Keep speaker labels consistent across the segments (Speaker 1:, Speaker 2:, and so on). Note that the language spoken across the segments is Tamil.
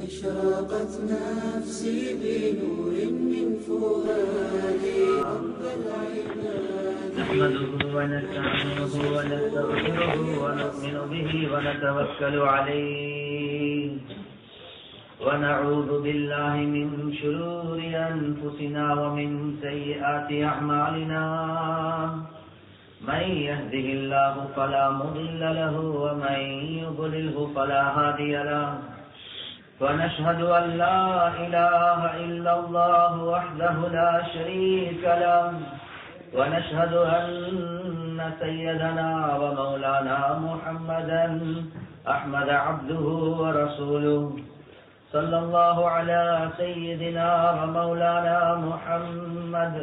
Speaker 1: أشرقت نفسي بنور من فؤادي رب العباد.
Speaker 2: نحمده ونستعينه ونستغفره ونؤمن به ونتوكل عليه ونعوذ بالله من شرور أنفسنا ومن سيئات أعمالنا. من يهده الله فلا مضل له ومن يضلله فلا هادي له. ونشهد أن لا إله إلا الله وحده لا شريك له. ونشهد أن سيدنا ومولانا محمدا أحمد عبده ورسوله. صلى الله على سيدنا ومولانا محمد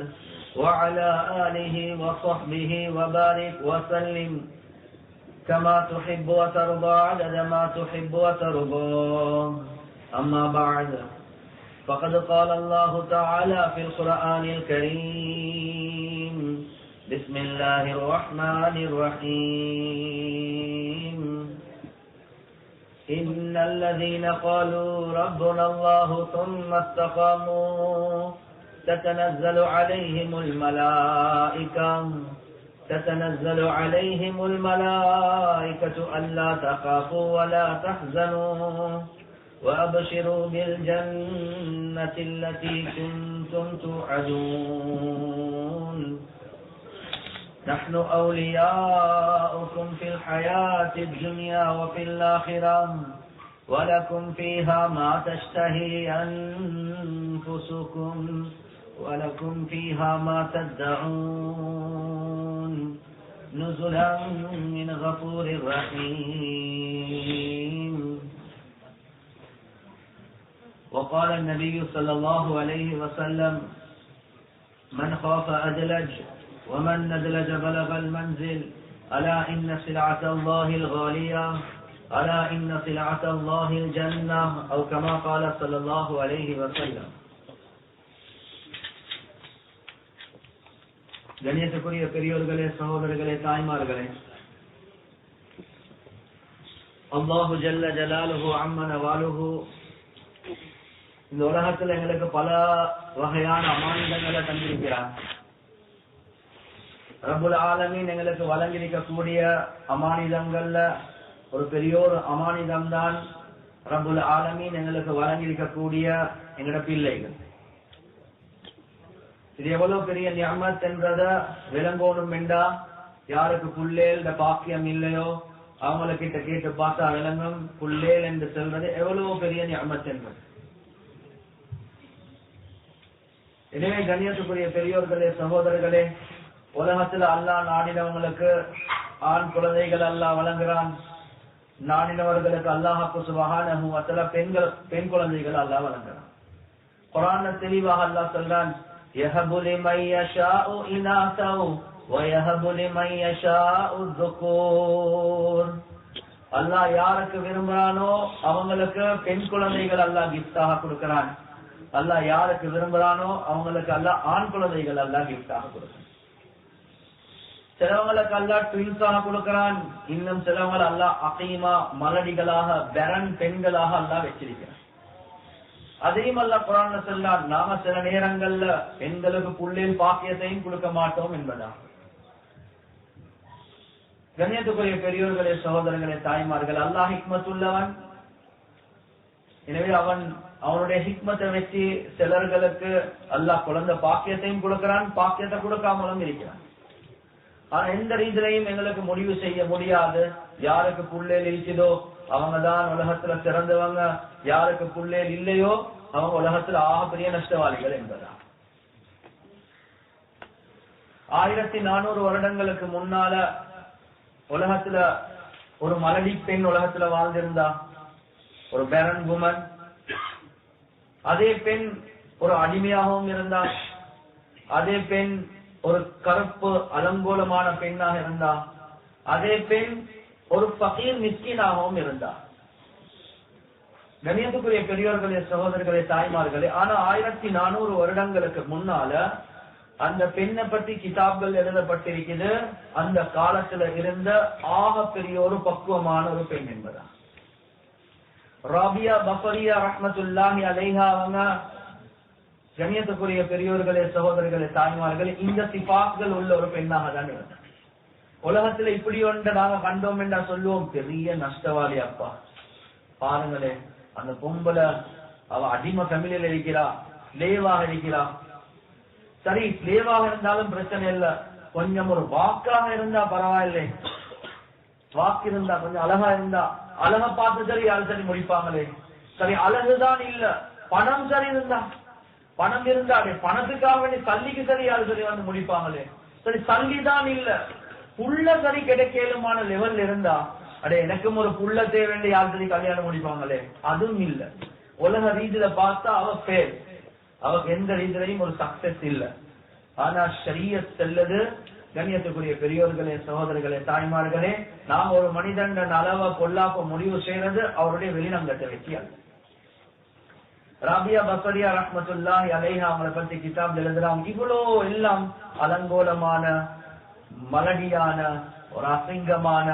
Speaker 2: وعلى آله وصحبه وبارك وسلم كما تحب وترضى عدد ما تحب وترضى. أما بعد فقد قال الله تعالى في القرآن الكريم: بسم الله الرحمن الرحيم. إن الذين قالوا ربنا الله ثم استقاموا تتنزل عليهم الملائكة ألا تخافوا ولا تحزنوا وأبشروا بالجنة التي كنتم توعدون. نحن أولياؤكم في الحياة الدنيا وفي الآخرة ولكم فيها ما تشتهي أنفسكم ولكم فيها ما تدعون نزلا من غفور رحيم. وقال النبي صلى الله عليه وسلم: من خاف أدلج ومن ندلج بلغ المنزل. ألا إن سلعة الله الغالية، ألا إن سلعة الله الجنة، أو كما قال صلى الله عليه وسلم. கண்ணியத்துக்குரிய பெரியோர்களே, சகோதரர்களே, தாய்மார்களே, அல்லாஹு ஜல்ல ஜலாலுஹு அம்மன வாலுஹு இந்த உலகத்துல எங்களுக்கு பல வகையான அமானிதங்களை தந்திருக்கிறார். ரப்புல் ஆலமீன் எங்களுக்கு வழங்கியிருக்கக்கூடிய அமானிதங்கள்ல ஒரு பெரியோர் அமானிதம் தான் ரப்புல் ஆலமீன் எங்களுக்கு வழங்கியிருக்கக்கூடிய எங்கட பிள்ளைகள். இது எவ்வளவு பெரிய நிஅமத் என்றத விளங்கோணும் என்றா, யாருக்கு புள்ளேல் பாக்கியம் இல்லையோ அவங்கள கிட்ட கேட்டு பார்த்தா விளங்கும் புள்ளேல் என்று சொல்றது எவ்வளவு பெரிய நிஅமத் என்பது. எனவே கண்ணியத்துக்குரிய பெரியோர்களே, சகோதரர்களே, உலகத்துல அல்லாஹ் நாடினவங்களுக்கு ஆண் குழந்தைகள் அல்லாஹ் வழங்குறான். நாடினவர்களுக்கு அல்லாஹ்வுக்கு சுப்ஹானஹு வ தஆலா பெண் குழந்தைகள் அல்லாஹ் வழங்குறான். குர்ஆன்ல தெளிவாக அல்லாஹ் சொல்றான்: யஹபு லிமன் யஷாஉ இனாஸா வ யஹபு லிமன் யஷாஉ ذுகூர். அல்லாஹ் யாருக்கு விரும்புறானோ அவங்களுக்கு பெண் குழந்தைகள் அல்லாஹ் கிஃப்டாக கொடுக்கிறான். அல்லாஹ் யாருக்கு விரும்புறானோ அவங்களுக்கு அல்லாஹ் ஆண் குழந்தைகள் அல்லாஹ் கிஃப்டாக கொடுக்கிறான். சிலவங்களுக்கு அல்லாஹ் ட்வின்ஸாக கொடுக்கிறான். இன்னும் சிலவங்க அல்லாஹ் அகீமா மலடிகளாக பெரன் பெண்களாக அல்லாஹ் வச்சிருக்கிறான். அதையும் அல்லாஹ் குர்ஆன்ல சொல்றான்: நாம சில நேரங்கள்ல பெண்களுக்கு புள்ளேல் பாக்கியத்தையும் கொடுக்க மாட்டோம் என்பதா. கண்ணியத்துக்குரிய பெரியோர்களே, சகோதரர்களே, தாய்மார்கள், அல்லாஹ் ஹிக்மத்துள்ளவன். எனவே அவனுடைய ஹிக்மத்தை வச்சு சிலர்களுக்கு அல்லாஹ் குழந்தை பாக்கியத்தையும் கொடுக்கிறான், பாக்கியத்தை கொடுக்காமலும் இருக்கிறான். ஆனா எந்த ரீதியிலையும் எங்களுக்கு முடிவு செய்ய முடியாது. யாருக்கு புள்ளேல் இருக்குதோ அவங்கதான் உலகத்துல சிறந்தவங்க, யாருக்கு புள்ளேல் இல்லையோ அவங்க உலகத்துல ஆகப்பெரிய நஷ்டவாளிகள் என்பதா. 1400 வருடங்களுக்கு முன்னால உலகத்துல ஒரு மலடி பெண் உலகத்துல வாழ்ந்திருந்தா, ஒரு பேரன் உமன். அதே பெண் ஒரு அடிமையாகவும் இருந்தார். அதே பெண் ஒரு கருப்பு அலங்கோலமான பெண்ணாக இருந்தா. அதே பெண் ஒரு ஃபகீர் மிஸ்கீனாகவும் இருந்தார். கண்ணியத்துக்குரிய பெரியோர்களே, சகோதரர்களே, தாய்மார்களே, ஆனா 1400 வருடங்களுக்கு முன்னால அந்த பெண்ணை பற்றி கிதாப்கள் எழுதப்பட்டிருக்கிறது. அந்த காலத்துல இருந்த ஆக பெரிய ஒரு பக்குவமான ஒரு பெண் என்பதா. ராபியா பஃபரியா ரஹ்மத்துல்லாஹி அலைஹா அவங்க கண்ணியத்துக்குரிய பெரியோர்களே, சகோதரர்களே, தாய்மார்களே, இந்த சிபாக்கள் உள்ள ஒரு பெண்ணாக தான் இருந்தார். உலகத்துல இப்படி ஒன்று நாங்க கண்டோம் என்றா சொல்லுவோம், பெரிய நஷ்டவாளி அப்பா. பாருங்களே, அந்த பொம்பளை அவ அடிமை ஃபேமிலியில இருக்கிறா, ஸ்லேவாக இருக்கிறா. சரி, ஸ்லேவாக இருந்தாலும் பிரச்சனை இல்ல, கொஞ்சம் ஒரு வாக்காக இருந்தா பரவாயில்லை. வாக்கு இருந்தா, கொஞ்சம் அழகா இருந்தா, அழகா பார்த்து சரி யாரு சரி முடிப்பாங்களே. சரி, அழகுதான் இல்ல, பணம் சரி இருந்தா, பணம் இருந்தாலே பணத்துக்காக வேண்டி சல்லிக்கு சரி யாரு சரி வந்து முடிப்பாங்களே. சரி, சல்லிதான் இல்ல, புள்ள சரி கிடைக்கலுமான லெவல் இருந்தா, அடே எனக்கும் ஒரு புள்ள தேவை யாரு சரி கல்யாணம் முடிப்பாங்களே, அதுவும் இல்ல. உலக ரீதியில பார்த்தா அவ பேர், அவக்கு எந்த ரீதியிலையும் ஒரு சக்சஸ் இல்ல. ஆனா ஷரியத் செல்லது. கண்ணியத்துக்குரிய பெரியோர்களே, சகோதரர்களே, தாய்மார்களே, நாம் ஒரு மனிதன் அளவ பொல்லாப்ப முடிவு செய்யறது அவருடைய வெளிநங்கத்தை வச்சு அல்ல. ராபியா பஃபரியா ரஹ்மத்துல்லாஹி அலைஹா அவங்களை பத்தி கிதாப் எழுதுறாங்க. இவ்வளோ எல்லாம் அலங்கோலமான, மலடியான, ஒரு அசிங்கமான,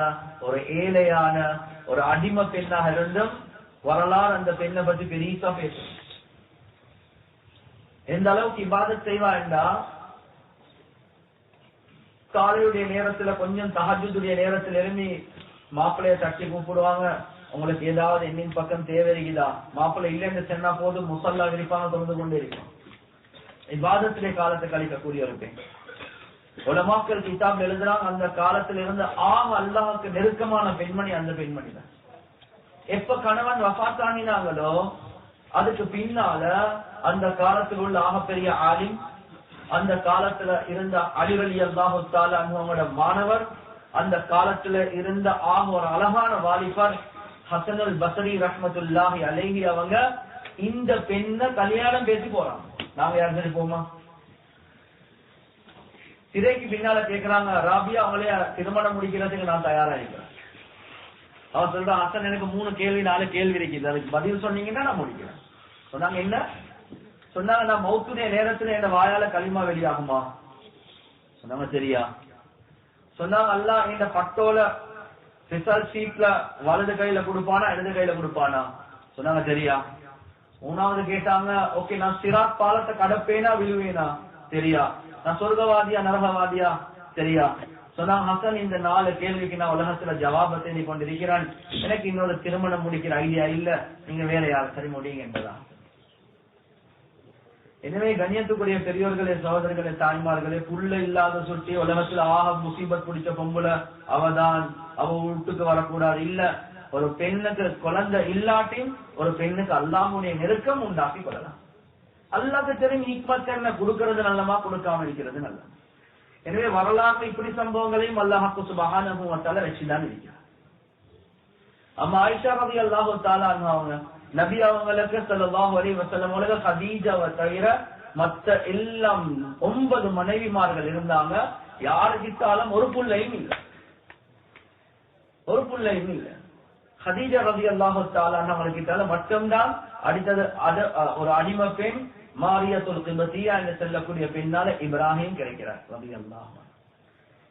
Speaker 2: ஒரு ஏழையான, ஒரு அடிமை பெண்ணாக இருந்தும் வரலாறு அந்த பெண்ணை பத்தி பெரியசா பேசும். எந்த அளவுக்கு இபாதத் செய்வா என்றா, காலையுடைய நேரத்துல கொஞ்சம் தஹஜ்ஜுடைய நேரத்தில் எழுப்பி மாப்பிள்ளைய தட்டி கூப்பிடுவாங்க, உங்களுக்கு ஏதாவது என்னின் பக்கம் தேவை இருக்குதா? மாப்பிள்ளை இல்லைன்னு சொன்னா போதும், முசல்லா விரிப்பாங்க, தொடர்ந்து கொண்டே இருக்கும். இபாதத்திலே காலத்தை கழிக்கக்கூடிய ஒரு பெண். உலமாக்கள் கிதாப் எழுதுறாங்க, அந்த காலத்துல இருந்து அல்லாஹ்வுக்கு நெருக்கமான பெண்மணி அந்த பெண்மணி தான். எப்ப கணவன் வஃபாத்தானினாங்களோ அதுக்கு பின்னால அந்த காலத்தில் உள்ள ஆகப்பெரிய ஆலிம், அந்த காலத்துல இருந்த அலி ரலியல்லாஹு தஆலா அவங்களோட மாணவர், அந்த காலத்துல இருந்த ஒரு அழகான வாலிபர் ஹசனுல் பஸ்ரி ரஹ்மத்துல்லாஹி அலைஹி அவங்க இந்த பெண்ணை கல்யாணம் பேசி போறாங்க. நாங்க யார் சரி போமா? திரைக்கு பின்னால கேக்குறாங்க, ராபியா அவங்களே திருமணம் முடிக்கிறதுக்கு நான் தயாரா இருக்கிறேன். அவன் சொல்றான், ஹசன் எனக்கு 3 கேள்வி 4 கேள்வி இருக்குது, அதுக்கு பதில் சொன்னீங்கன்னா நான் முடிக்கிறேன். சொன்னாங்க, என்ன சொன்னாங்க? நான் மௌத்துடைய நேரத்துல என்ன வாயால களிமா வெளியாகுமா? சொன்னாங்க, சரியா. சொன்னாங்க, அல்லாஹ் இந்த பட்டோல ரிசல்ட் ஷீட்ல வலது கையில கொடுப்பானா இடது கையில கொடுப்பானா? சொன்னாங்க, சரியா. 3வது கேட்டாங்க, ஓகே, நான் சிராத் பாலத்தை கடப்பேனா விழுவேனா? சரியா. நான் சொர்க்கவாதியா நரகவாதியா? சரியா. சொன்னாங்க, ஹசன் இந்த 4 கேள்விக்கு நான் உலகத்துல ஜவாப தேடி கொண்டிருக்கிறேன், எனக்கு இன்னொரு திருமணம் முடிக்கிற ஐடியா இல்ல, நீங்க வேற யார் சரி முடியுங்க என்பதா. எனவே கண்ணியத்துக்குரிய பெரியோர்களே, சகோதரர்களே, தாய்மார்களே, புள்ள இல்லாத சுட்டி உலகத்துல முசீபத் பிடிச்ச பொம்புல அவதான், அவ வீட்டுக்கு வரக்கூடாது இல்ல. ஒரு பெண்ணுக்கு குழந்தை இல்லாட்டியும் ஒரு பெண்ணுக்கு அல்லாஹ்வுடைய நெருக்கம் உண்டாக்கி கொள்ளலாம். அல்லாஹ்க்கு தெரியும் ஹிக்மத் என்ன, கொடுக்கிறது நல்லமா கொடுக்காம இருக்கிறது நல்ல. எனவே வரலாற்று இப்படி சம்பவங்களையும் அல்லாஹ்வுக்கு சுப்ஹானஹு வ தஆலா வெச்சிதான் இருக்கிறார். அம்மா ஆயிஷா ரலியல்லாஹு தஆலா அவங்க நபி அவங்களுக்கு ஸல்லல்லாஹு அலைஹி வஸல்லம் அவங்க கதீஜாவை தவிர மற்ற எல்லாம் 9 மனைவிமார்கள் இருந்தாங்க. யாருக்கிட்டாலும் ஒரு புள்ளையும் இல்லை, ஒரு புள்ளையும் இல்லை. கதீஜா ரலியல்லாஹு தஆலா அவங்ககிட்ட மட்டும்தான். அடுத்தது ஒரு அடிமை பெண் மாரியத்துல் கிபத்தியா என்று சொல்லக்கூடிய பெண்ணால இப்ராஹிம் கிடைக்கிறார் ரலியல்லாஹு.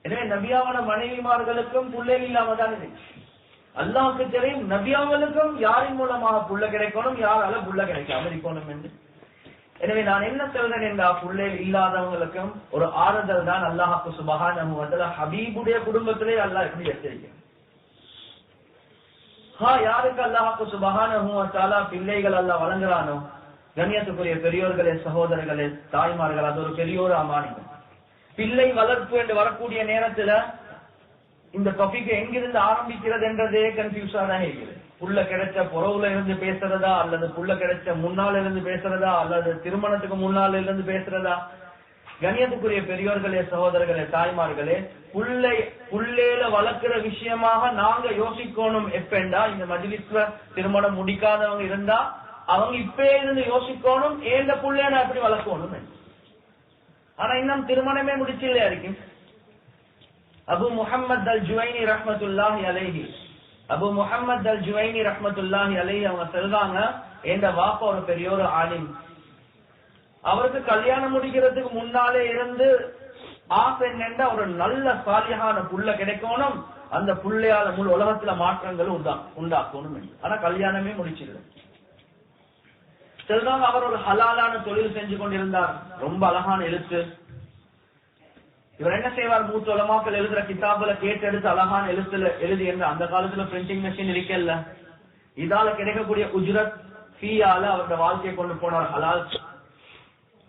Speaker 2: எனவே நபியாவோட மனைவிமார்களுக்கும் புள்ளை இல்லாம தான் இருந்துச்சு. அல்லாஹ்வுக்கு தெரியும் நபியாவங்களுக்கும் யாரின் மூலமாக புள்ள கிடைக்கணும், யாரால புள்ள கிடைக்காம இருக்கணும் என்று. எனவே நான் என்ன சொல்றேன் என்றால், புள்ளை இல்லாதவங்களுக்கும் ஒரு ஆறுதல் தான் அல்லாஹ்வுக்கு சுப்ஹானஹு வ தஆலா ஹபீபுடைய குடும்பத்திலே அல்லாஹ் எப்படி வச்சிருக்கிறார். யாருக்கு அல்லாஹ்வுக்கு சுப்ஹானஹு வ தஆலா பிள்ளைகள் அல்லாஹ் வழங்குறானோ, கண்ணியத்துக்குரிய பெரியோர்களே, சகோதரர்களே, தாய்மார்கள், அது ஒரு பெரிய ஒரு அமானிதம். பிள்ளை வளர்ப்பு என்று வரக்கூடிய நேரத்துல இந்த டாபிக் எங்கிருந்து ஆரம்பிக்கிறது என்றதே கன்ஃபியூஸா தான் இருக்குது. புள்ள கிடைச்ச புறவுல இருந்து பேசுறதா, அல்லது புள்ள கிடைச்ச முன்னால இருந்து பேசுறதா, அல்லது திருமணத்துக்கு முன்னால இருந்து பேசுறதா? கண்ணியத்துக்குரிய பெரியோர்களே, சகோதரர்களே, தாய்மார்களே, புள்ளையில வளர்க்கிற விஷயமாக நாங்க யோசிக்கணும். எப்பண்டா இந்த மஜ்லிஸ்ல திருமணம் முடிக்காதவங்க இருந்தா அவங்க இப்ப இருந்து யோசிக்கணும், ஏந்த புள்ளைய நான் எப்படி வளர்க்கணும். ஆனா இன்னும் திருமணமே முடிச்சில்லையா இருக்கு. அபு முஹம்மத் அல் ஜுவைனி ரஹ்மத்துல்லாஹி அலைஹி, அபு முஹம்மத் அல் ஜுவைனி ரஹ்மத்துல்லாஹி அலைஹி அவங்க சொல்றாங்க, என்ற வாப்பா ஒரு பெரிய ஒரு ஆலிம். அவருக்கு கல்யாணம் முடிக்கிறதுக்கு முன்னாலே இருந்து ஆசை என்னென்றா ஒரு நல்ல சாலிஹான புள்ள கிடைக்கணும், அந்த புள்ளையால முழு உலகத்துல மாற்றங்கள் உண்டாக்கணும். ஆனா கல்யாணமே முடிச்சிருக்க. சிலதான் அவர் ஒரு ஹலாலான தொழில் செஞ்சு கொண்டிருந்தார். ரொம்ப அழகான எழுத்து. இவர் என்ன செய்வார், மூத்த உலமாக்கள் எழுதுற கிதாபுல கேட்டெடுத்து அழகான எழுத்துல எழுதி. என்ற அந்த காலத்துல பிரிண்டிங் மெஷின் இருக்கல, இதால கிடைக்கக்கூடிய உஜ்ரத் ஃபீயால அவருடைய வாழ்க்கையை கொண்டு போனார் ஹலால்.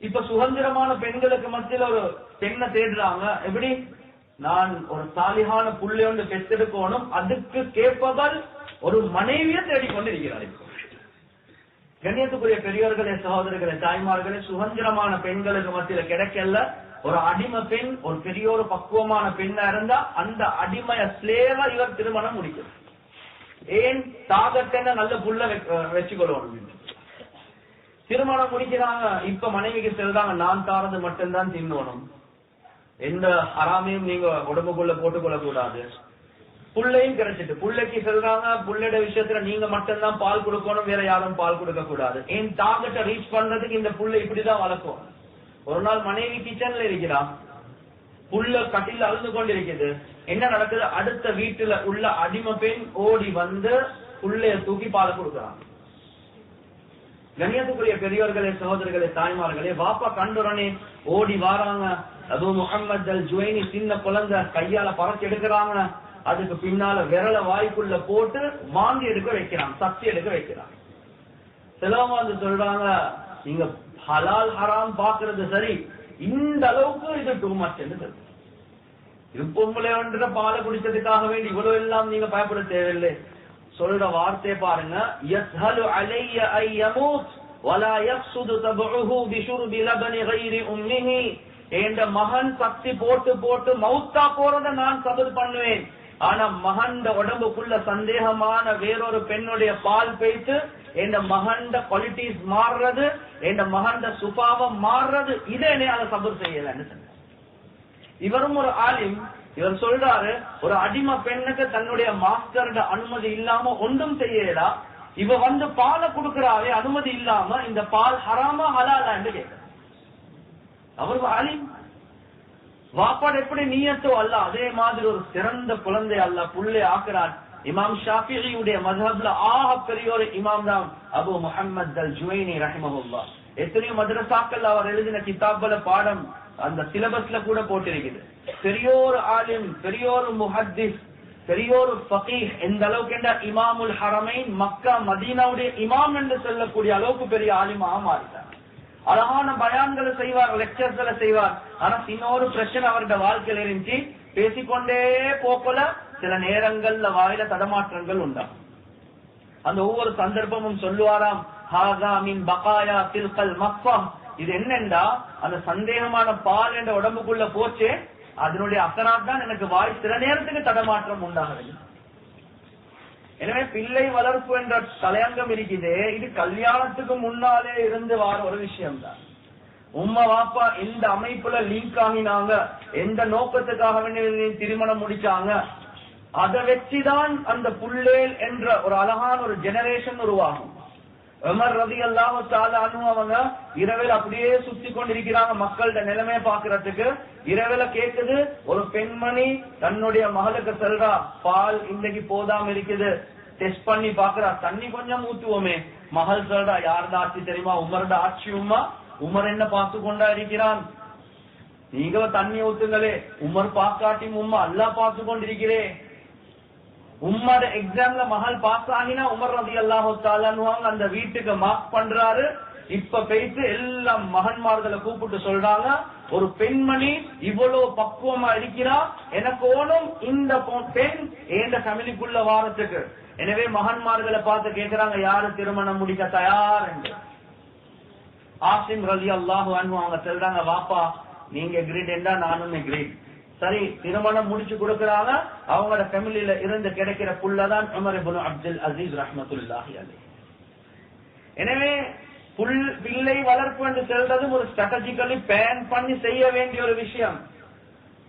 Speaker 2: இப்ப சுதந்திரமான பெண்களுக்கு மத்தியில் ஒரு பெண்ணை தேடுறாங்க. எப்படி, நான் ஒரு சாலிகான புள்ளை ஒன்று பெற்றெடுக்கணும், அதுக்கு கேட்பதால் ஒரு மனைவியை தேடிக்கொண்டு இருக்கிறார். கண்ணியத்துக்குரிய பெரியவர்களே, சகோதரர்களே, தாய்மார்களே, சுதந்திரமான பெண்களுக்கு மத்தியில கிடைக்கல. ஒரு அடிமை பெண் ஒரு பெரிய ஒரு பக்குவமான பெண்ணா இருந்தா அந்த அடிமைய ஸ்லேவா இவர் திருமணம் முடிக்கிறார். ஏன், தாகத்தென்ன நல்ல புள்ள வச்சுக்கொள்ளணும். திருமணம் முடிக்கிறாங்க. இப்ப மனைவிக்கு சொல்றாங்க, நான் தாரது மட்டும்தான் தின்னணும், எந்த ஹராமையும் நீங்க உடம்புக்குள்ள போட்டுக்கொள்ள கூடாது. புள்ளையும் கிடைச்சிட்டு புள்ளைக்கு சொல்றாங்க, புள்ளையோட விஷயத்துல நீங்க மட்டும்தான் பால் கொடுக்கணும், வேற யாரும் பால் கொடுக்க கூடாது. ஏன், டார்கெட்டை ரீச் பண்றதுக்கு இந்த புள்ளை இப்படிதான் வளர்க்கும். ஒரு நாள் மனைவி கிச்சன்ல இருக்கிறான், புள்ள கட்டில அழுந்து கொண்டிருக்குது. என்ன நடக்குது, அடுத்த வீட்டுல உள்ள அடிமை பெண் ஓடி வந்து புள்ளைய தூக்கி பால் கொடுக்கிறான். கண்ணியத்துக்குரிய பெரியவர்களே, சகோதரர்களே, தாய்மார்களே, வாப்பா கண்டுடனே ஓடி வாராங்க. அபு முஹம்மது அல் ஜுவைனி சின்ன குழந்தை கையால பறக்க எடுக்கிறாங்க. அதுக்கு பின்னால விரல வாய்க்குள்ள போட்டு வாந்தி எடுக்க வைக்கிறான், சக்தி எடுக்க வைக்கிறான். சிலவங்க வந்து சொல்றாங்க, நீங்க ஹலால் ஹராம் பாக்குறது சரி, இந்த அளவுக்கு இது டூ மச் என்று சொல்ற. இது பொம்பளை பாலை குடிச்சதுக்காக வேண்டி இவ்வளவு எல்லாம் நீங்க பயப்பட தேவையில்லை. சொல்ற வார்த்தை பாருங்க, யஸ்ஹலு அலைய ஐ யமூத் வலா யஃசுது தபஉஹு பிஷுர்பி லபனி கைரி உம்மிஹி. என்ற மகன் சக்தி போட்டு போட்டு மௌத்தா போறத நான் சபர் பண்ணுவேன். ஆனா மகண்ட உடம்புக்குள்ள சந்தேகமான வேறொரு பெண்ணுடைய பால் பேய்த்து என் மகண்ட குவாலிட்டிஸ் மாறுறது, என் மகண்ட சுபாவம் மாறுறது, இதே அதை சபர் செய்யலன்னு சொன்ன. இவரும் ஒரு ஆலிம். இவர் சொல்றாரு, ஒரு அடிமை பெண்ணுக்கு தன்னுடைய மாஸ்டரோட அனுமதி இல்லாம ஒன்றும் செய்யலா. இவ வந்து பாலை கொடுக்கிறாரே அனுமதி இல்லாம, இந்த பால் ஹராமா ஹலாலான்னு கேட்க. அவர் ஆலிம். வாப்பாடு எப்படி நீயத்தோ அல்ல, அதே மாதிரி ஒரு சிறந்த குழந்தை அல்ல புள்ளை ஆக்குறான். இமாம் ஷாஃபிஈயுடைய மذஹப்ல ஆக பெரிய ஒரு இமாம் தான் அபு முஹம்மது அல் ஜுவைனி ரஹிமஹுல்லாஹ். எத்தனையோ மதரசாக்கள் அவர் எழுதின கிதாபுல பாடம் அந்த சிலபஸ்ல கூட போட்டிருக்குது. பெரியோர் ஆலிம், பெரியோர் முஹத்திஸ், பெரியோர் ஃபகீஹ். எந்த அளவுக்கு என்ற இமாமுல் ஹரமைன் மக்கா மதீனாவுடைய இமாம் என்று சொல்லக்கூடிய அளவுக்கு பெரிய ஆலிமாக மாறிட்டார். அழகான பயான்களை செய்வார், லெக்சர்ஸ்களை செய்வார். ஆனா இன்னொரு பிரச்சனை அவருடைய வாழ்க்கையில இருந்துச்சு. பேசிக்கொண்டே போக்கல சில நேரங்கள்ல வாயில தடமாற்றங்கள் உண்டாகும். அந்த ஒவ்வொரு சந்தர்ப்பமும் சொல்லுவாராம், ஹாதா மின் பகாயா தில்கல் மஃபா. இது என்னண்டா, அந்த சந்தேகமான பால் என்ற உடம்புக்குள்ள போச்சு, அதனுடைய அசராத் தான் எனக்கு வாய் சில நேரத்துக்கு தடமாற்றம் உண்டாகிறது. எனவே பிள்ளை வளர்ப்பு என்ற தலையங்கம் இருக்குது. இது கல்யாணத்துக்கு முன்னாலே இருந்து வார ஒரு விஷயம் தான். உம்மா வாப்பா எந்த அமைப்புல லிங்க் ஆகினாங்க, எந்த நோக்கத்துக்காக வேண்டிய திருமணம் முடிச்சாங்க, அதை வச்சுதான் அந்த புள்ளேல் என்ற ஒரு அழகான ஒரு ஜெனரேஷன் உருவாகும். உமர் ரலியல்லாஹு தஆலா அன்ஹு அவங்க இரவில் அப்படியே சுத்தி கொண்டிருக்கிறாங்க மக்களோட நிலைமையை பாக்குறதுக்கு. இரவில கேக்குது, ஒரு பெண்மணி தன்னுடைய மகளுக்கு சொல்றா, பால் இன்னைக்கு போதாம இருக்குது, டெஸ்ட் பண்ணி பாக்குறா, தண்ணி கொஞ்சம் ஊத்துவோமே. மகள் சொல்றா, யாருட ஆட்சி தெரியுமா? உமரோட ஆட்சி. உமர் என்ன பார்த்து கொண்டா இருக்கிறான், நீங்க தண்ணி ஊத்துங்களே. உமர் பாக்காட்டி உம்மா அல்லாஹ் பார்த்து கொண்டிருக்கிறே. உம்மோட எக்ஸாம்ல மகள் பாஸ் ஆகினா உமர் ரலியல்லாஹு தஆலா அன்ஹு அந்த வீட்டுக்கு மார்க் பண்றாரு. இப்ப பேசி எல்லா மகன்மார்களை கூப்பிட்டு சொல்றாங்க, ஒரு பெண்மணி இவ்வளவு பக்குவமா இருக்கிறா, எனக்கு ஓனும் இந்த பெண் எந்த ஃபேமிலிக்குள்ள வாரத்துக்கு. எனவே மகன்மார்களை பார்த்து கேட்கிறாங்க, யாரு திருமணம் முடிக்க தயார் என்று. ஆசிம் ரலியல்லாஹு அன்ஹு அவங்க சொல்றாங்க, வாப்பா நீங்க கிரேட் என்றா நானும் கிரேட். சரி, திருமணம் முடிச்சு கொடுக்கிறாங்க. அவங்களோட ஃபேமிலியில இருந்து கிடைக்கிற புள்ளதான் உமர் இப்னு அப்துல் அசீஸ் ரஹ்மத்துல்லாஹி அலைஹி. எனவே பிள்ளை வளர்ப்பு என்று சொல்றதும் ஒரு ஸ்ட்ராட்டஜிக்கலி பிளான் பண்ணி செய்ய வேண்டிய ஒரு விஷயம்.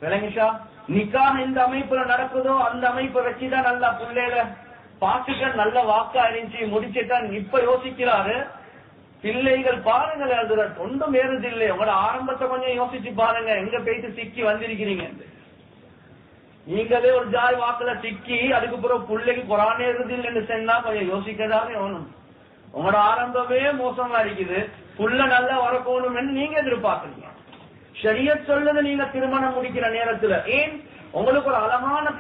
Speaker 2: விளங்கிஷா, நிக்காஹ் எந்த அமைப்புல நடக்குதோ அந்த அமைப்பை வச்சுதான் நல்லா பிள்ளைல பாத்துக்க நல்ல வாக்கா இருந்துச்சு முடிச்சுட்டான். இப்ப யோசிக்கிறாரு, பிள்ளைகள் பாருங்கள், அதுல ஒன்றும் ஏறுது இல்லை. உங்களோட ஆரம்பத்தை கொஞ்சம் யோசிச்சு பாருங்க, எங்க போயிட்டு சிக்கி வந்திருக்கிறீங்க. நீங்களே ஒரு ஜாய் வாக்குல சிக்கி அதுக்கு பிறகு பிள்ளைக்கு குரானே இருக்குதுன்னு சொன்னா கொஞ்சம் யோசிக்கதானே வேணும். உங்களோட ஆரம்பமே மோசமா இருக்குது, புள்ள நல்லா வரப்போகணும்னு நீங்க எதிர்பார்க்கறீங்க. ஷரியத் சொல்லுது நீங்க திருமணம் முடிக்கிற நேரத்துல ஏன் உங்களுக்கு ஒரு அழகான